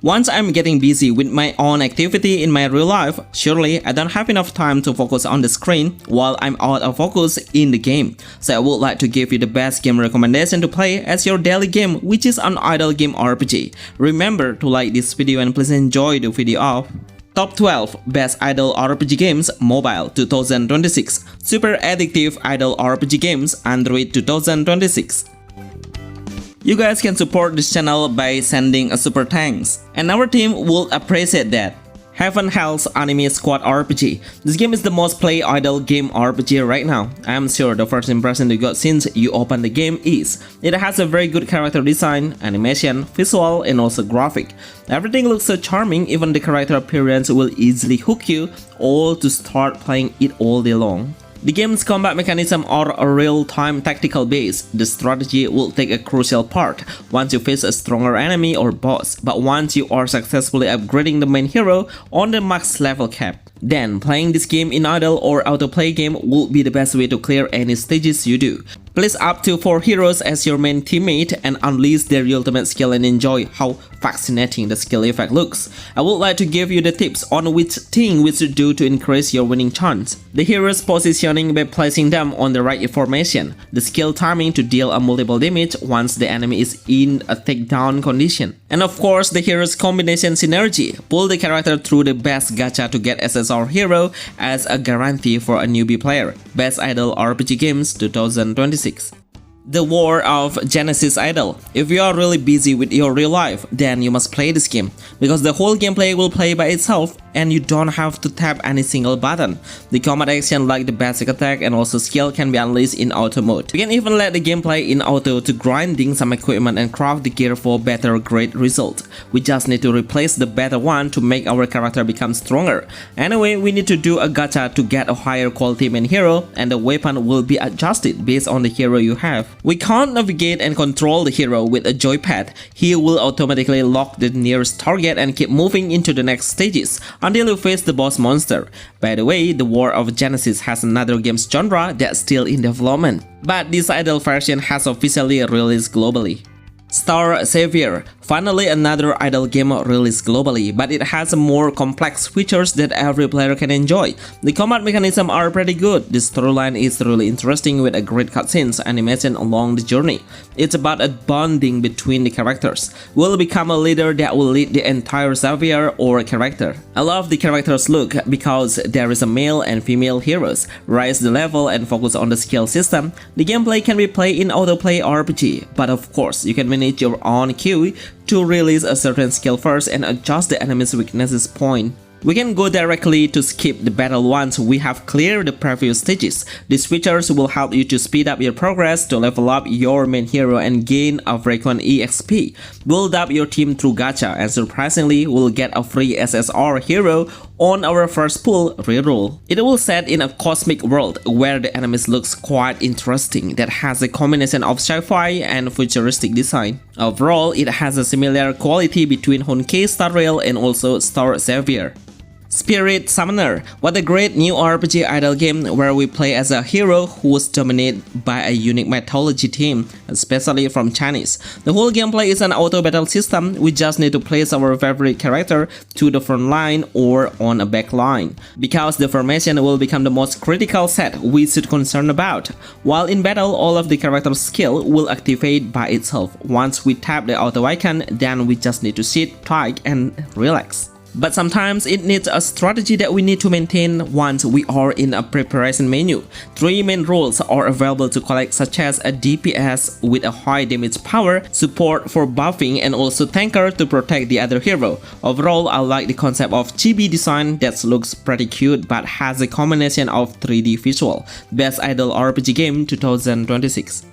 Once I'm getting busy with my own activity in my real life, surely I don't have enough time to focus on the screen while I'm out of focus in the game. So I would like to give you the best game recommendation to play as your daily game, which is an idle game RPG. Remember to like this video and please enjoy the video off. Top 12 Best Idle RPG Games Mobile 2026. Super Addictive Idle RPG Games Android 2026. You guys can support this channel by sending a super thanks, and our team will appreciate that. Heaven Hell's Anime Squad RPG. This game is the most played idle game RPG right now. I am sure the first impression you got since you open the game is it has a very good character design, animation, visual, and also graphic. Everything looks so charming, even the character appearance will easily hook you all to start playing it all day long. The game's combat mechanism are a real-time tactical base. The strategy will take a crucial part once you face a stronger enemy or boss, but once you are successfully upgrading the main hero on the max level cap, then playing this game in idle or autoplay game will be the best way to clear any stages you do. Place up to 4 heroes as your main teammate and unleash their ultimate skill and enjoy how fascinating the skill effect looks. I would like to give you the tips on which thing we should do to increase your winning chance. The hero's positioning by placing them on the right formation. The skill timing to deal a multiple damage once the enemy is in a takedown condition. And of course the hero's combination synergy. Pull the character through the best gacha to get SSR hero as a guarantee for a newbie player. Best Idle RPG Games 2026. The War of Genesis Idol. If you are really busy with your real life, then you must play this game, because the whole gameplay will play by itself and you don't have to tap any single button. The combat action like the basic attack and also skill can be unleashed in auto mode. You can even let the game play in auto to grinding some equipment and craft the gear for better great result. We just need to replace the better one to make our character become stronger. Anyway, we need to do a gacha to get a higher quality main hero, and the weapon will be adjusted based on the hero you have. We can't navigate and control the hero with a joypad. He will automatically lock the nearest target and keep moving into the next stages until you face the boss monster. By the way, the War of Genesis has another game's genre that's still in development, but this idle version has officially released globally. SAWERIA. Finally, another idle game released globally, but it has more complex features that every player can enjoy. The combat mechanisms are pretty good. The storyline is really interesting with a great cutscenes animation along the journey. It's about a bonding between the characters. Will become a leader that will lead the entire SAWERIA or character. I love the character's look because there is a male and female heroes. Raise the level and focus on the skill system. The gameplay can be played in autoplay RPG, but of course you can manage your own queue to release a certain skill first and adjust the enemy's weaknesses point. We can go directly to skip the battle once we have cleared the previous stages. These features will help you to speed up your progress to level up your main hero and gain a frequent EXP. Build up your team through gacha, and surprisingly will get a free SSR hero on our first pull reroll. It will set in a cosmic world where the enemies looks quite interesting that has a combination of sci-fi and futuristic design. Overall, it has a similar quality between Honkai Star Rail and also SAWERIA. Spirit Summoner. What a great new RPG idle game where we play as a hero who's dominated by a unique mythology theme, especially from Chinese. The whole gameplay is an auto battle system. We just need to place our favorite character to the front line or on a back line, because the formation will become the most critical set we should concern about. While in battle, all of the character's skill will activate by itself. Once we tap the auto icon, then we just need to sit tight and relax. But sometimes it needs a strategy that we need to maintain once we are in a preparation menu. 3 main roles are available to collect, such as a DPS with a high damage power, support for buffing, and also tanker to protect the other hero. Overall, I like the concept of chibi design that looks pretty cute but has a combination of 3D visual. Best Idle RPG Game 2026.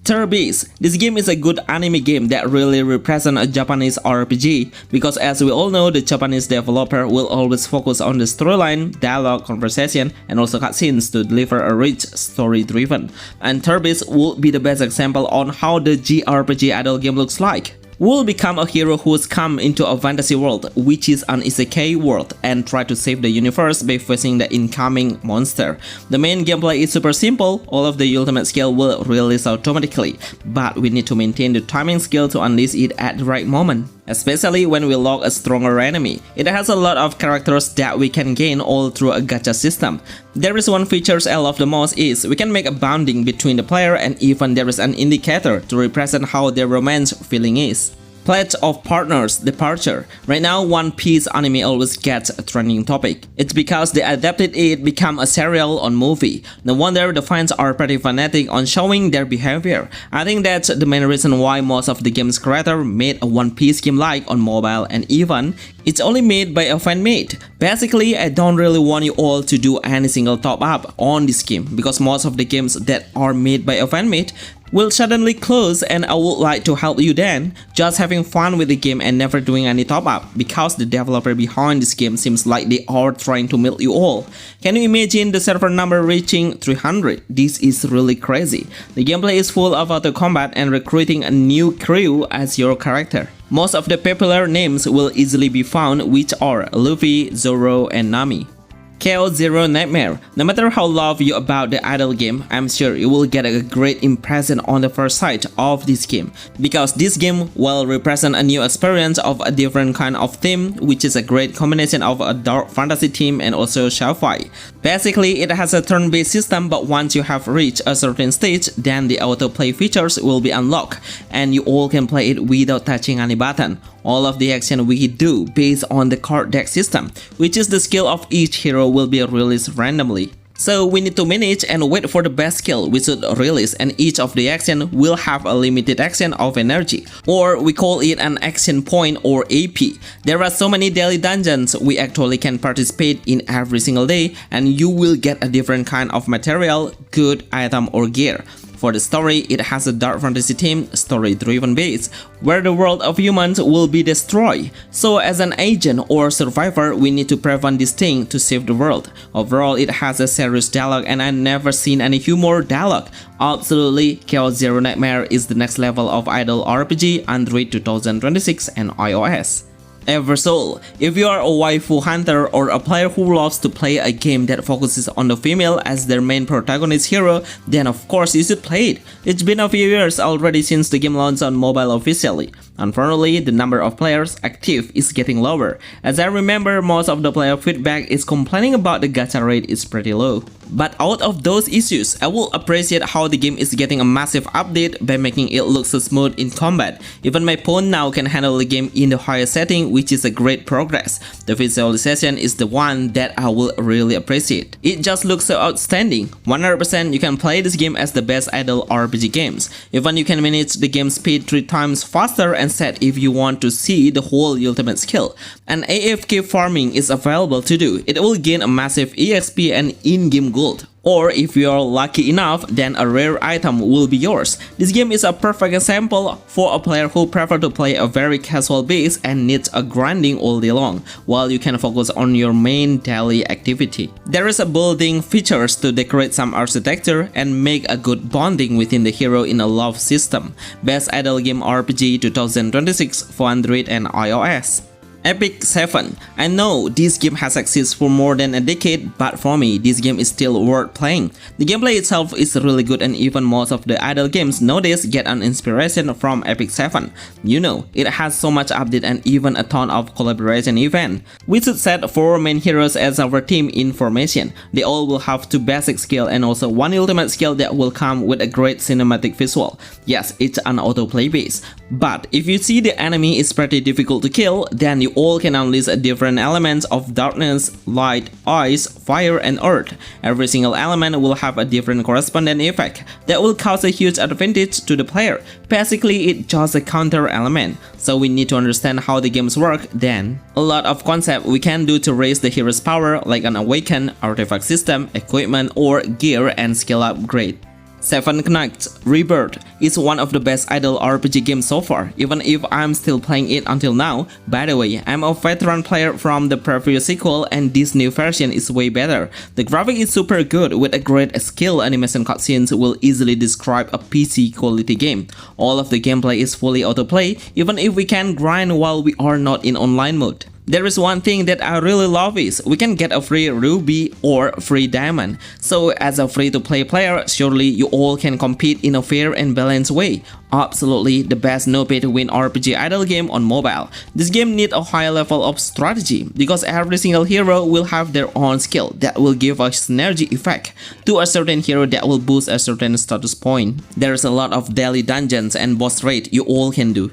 Turbis. This game is a good anime game that really represents a Japanese RPG, because as we all know, the Japanese developer will always focus on the storyline, dialogue, conversation, and also cutscenes to deliver a rich story driven. And Turbis will be the best example on how the JRPG idle game looks like. Will become a hero who's come into a fantasy world, which is an isekai world, and try to save the universe by facing the incoming monster. The main gameplay is super simple. All of the ultimate skill will release automatically, but we need to maintain the timing skill to unleash it at the right moment. especially when we lock a stronger enemy. It has a lot of characters that we can gain all through a gacha system. There is one feature I love the most is we can make a bonding between the player, and even there is an indicator to represent how their romance feeling is. Pledge of Partners Departure. Right now, One Piece anime always gets a trending topic. It's because they adapted it become a serial on movie. No wonder the fans are pretty fanatic on showing their behavior. I think that's the main reason why most of the game's creator made a One Piece game like on mobile, and even it's only made by a fanmate. Basically, I don't really want you all to do any single top up on this game because most of the games that are made by a fanmate will suddenly close, and I would like to help you then, just having fun with the game and never doing any top up, because the developer behind this game seems like they are trying to milk you all. Can you imagine the server number reaching 300? This is really crazy. The gameplay is full of auto combat and recruiting a new crew as your character. Most of the popular names will easily be found, which are Luffy, Zoro, and Nami. Chaos Zero Nightmare. No matter how love you about the idle game, I'm sure you will get a great impression on the first sight of this game, because this game will represent a new experience of a different kind of theme, which is a great combination of a dark fantasy theme and also sci-fi. Basically, it has a turn-based system, but once you have reached a certain stage, then the autoplay features will be unlocked, and you all can play it without touching any button. All of the action we do based on the card deck system, which is the skill of each hero will be released randomly. So we need to manage and wait for the best skill we should release, and each of the action will have a limited action of energy, or we call it an action point or AP. There are so many daily dungeons we actually can participate in every single day, and you will get a different kind of material, good item or gear. For the story, it has a dark fantasy theme, story-driven base, where the world of humans will be destroyed. So as an agent or survivor, we need to prevent this thing to save the world. Overall, it has a serious dialogue, and I've never seen any humor dialogue. Absolutely, Chaos Zero Nightmare is the next level of idle RPG, Android 2026 and iOS. Eversoul. If you are a waifu hunter or a player who loves to play a game that focuses on the female as their main protagonist hero, then of course you should play it. It's been a few years already since the game launched on mobile officially. Unfortunately, the number of players active is getting lower. As I remember, most of the player feedback is complaining about the gacha rate is pretty low. But out of those issues, I will appreciate how the game is getting a massive update by making it look so smooth in combat. Even my phone now can handle the game in the higher setting, which is a great progress. The visualization is the one that I will really appreciate. It just looks so outstanding. 100% you can play this game as the best idle RPG games. Even you can manage the game speed 3 times faster and set if you want to see the whole ultimate skill. And AFK farming is available to do. It will gain a massive EXP and in-game gold. Or if you are lucky enough, then a rare item will be yours. This game is a perfect example for a player who prefers to play a very casual base and needs a grinding all day long, while you can focus on your main daily activity. There is a building features to decorate some architecture and make a good bonding within the hero in a love system. Best idle game RPG 2026 for Android and iOS. Epic 7. I know this game has existed for more than a decade, but for me, this game is still worth playing. The gameplay itself is really good, and even most of the idle games nowadays get an inspiration from Epic 7. You know, it has so much update and even a ton of collaboration event. We should set 4 main heroes as our team in formation. They all will have 2 basic skill and also 1 ultimate skill that will come with a great cinematic visual. Yes, it's an autoplay base. But if you see the enemy is pretty difficult to kill, then you all can unleash different elements of darkness, light, ice, fire, and earth. Every single element will have a different corresponding effect that will cause a huge advantage to the player. Basically, it's just a counter element, so we need to understand how the games work then. A lot of concepts we can do to raise the hero's power, like an awaken, artifact system, equipment, or gear and skill upgrade. 7 Knights Rebirth is one of the best idle RPG games so far, even if I'm still playing it until now. By the way, I'm a veteran player from the previous sequel, and this new version is way better. The graphic is super good with a great skill animation cutscenes will easily describe a PC quality game. All of the gameplay is fully autoplay, even if we can grind while we are not in online mode. There is one thing that I really love is we can get a free ruby or free diamond. So as a free-to-play player, surely you all can compete in a fair and balanced way. Absolutely the best no pay to win RPG idle game on mobile. This game needs a high level of strategy because every single hero will have their own skill that will give a synergy effect to a certain hero that will boost a certain status point. There is a lot of daily dungeons and boss raid you all can do.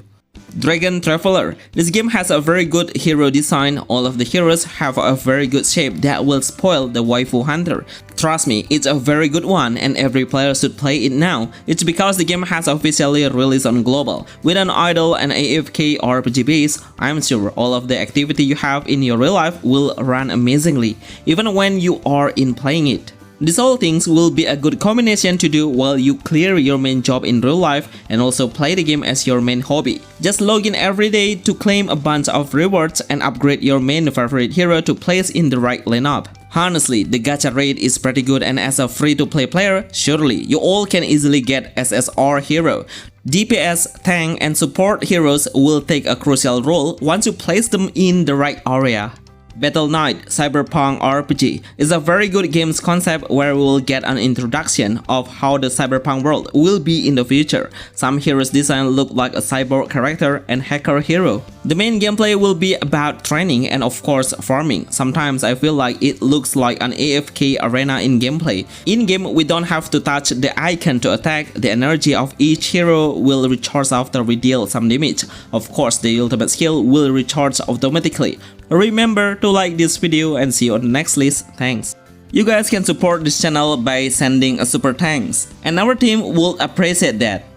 Dragon Traveler. This game has a very good hero design. All of the heroes have a very good shape that will spoil the waifu hunter. Trust me, it's a very good one and every player should play it now. It's because the game has officially released on global. With an idle and AFK RPG base, I'm sure all of the activity you have in your real life will run amazingly, even when you are in playing it. These all things will be a good combination to do while you clear your main job in real life and also play the game as your main hobby. Just log in every day to claim a bunch of rewards and upgrade your main favorite hero to place in the right lineup. Honestly, the gacha rate is pretty good and as a free-to-play player, surely you all can easily get SSR hero. DPS, tank, and support heroes will take a crucial role once you place them in the right area. Battle Knight Cyberpunk RPG is a very good game's concept where we will get an introduction of how the cyberpunk world will be in the future. Some heroes' design look like a cyborg character and hacker hero. The main gameplay will be about training and of course farming. Sometimes I feel like it looks like an AFK arena in gameplay. In game we don't have to touch the icon to attack. The energy of each hero will recharge after we deal some damage. Of course the ultimate skill will recharge automatically. Remember to like this video and see you on the next list. Thanks. You guys can support this channel by sending a super thanks and our team will appreciate that.